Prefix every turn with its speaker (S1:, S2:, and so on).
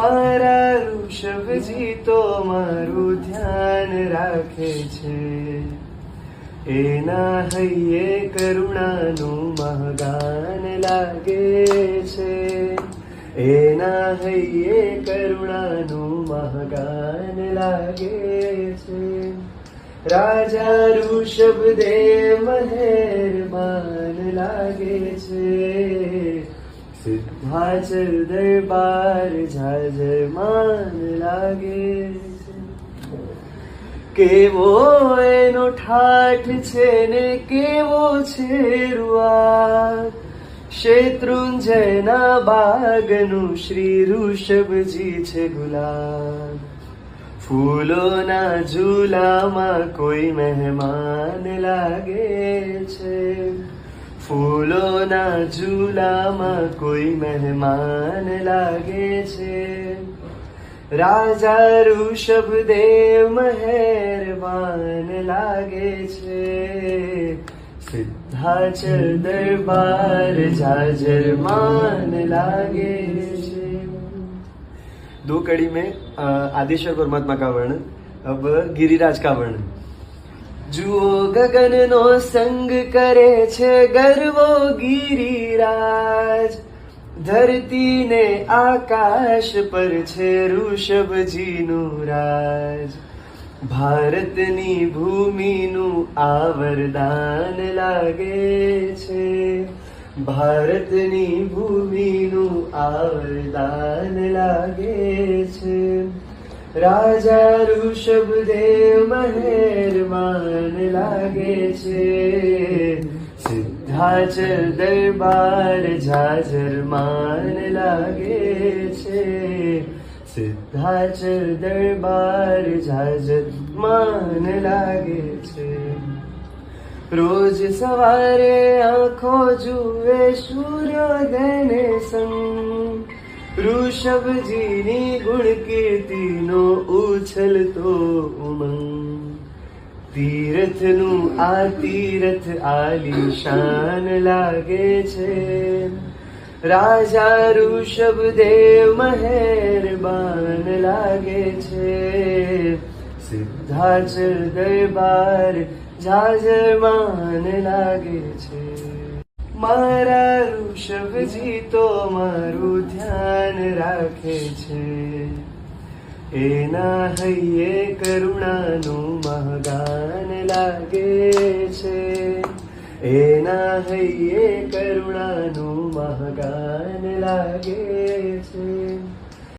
S1: મારા ઋષભજી તો મારું ધ્યાન રાખે છે, એના હૈયે કરુણાનું મહાગાન લાગે છે, એના હૈયે કરુણાનું મહાગાન લાગે છે. રાજા ઋષભદેવ મહેરબાન લાગે છે, સિદ્ધાચલ દરબાર જાજરમાન લાગે છે. કેવો એનો ઠાઠ છે ને કેવો છે રૂઆબ, શેત્રુંજયના બાગનું શ્રી ઋષભજી છે ગુલાબ. ફૂલોના ઝૂલામાં કોઈ મહેમાન લાગે છે, ફૂલોના ઝૂલામાં કોઈ મહેમાન લાગે છે. રાજા ઋષભદેવ મહેરબાન લાગે છે, સિદ્ધાચલ दरबार जाजरमान लागे छे. दो कड़ी में आदिश्वर परमात्मा का वर्ण, अब गिरिराज का वर्ण. जुओ गगन नो संग करे छे गर्वो गिरिराज, धरती ने आकाश पर छे ऋषभजी नु राज. ભારતની ભૂમિનું આ વરદાન લાગે છે, ભારતની ભૂમિનું આ વરદાન લાગે છે. રાજા ઋષભદેવ મહેરબાન લાગે છે, સિદ્ધાચલ દરબાર જાજરમાન લાગે છે, સિદ્ધાચલ દરબાર જાજરમાન લાગે છે. રોજ સવારે આંખો જુએ સૂર્યોદયને સંગ, ઋષભજીની ગુણ કીર્તિનો ઉછલતો ઉમંગ. તીરથનું આ તીરથ આલીશાન લાગે છે, રાજા ઋષભદેવ મહેરબાન લાગે છે, સિદ્ધાચલ દરબાર જાજરમાન લાગે છે. મારા ઋષભજી તો મારું ધ્યાન રાખે છે, એના હૈયે કરુણાનું મહાગાન લાગે છે, એના હૈયે કરુણાનું મહાગાન લાગે છે.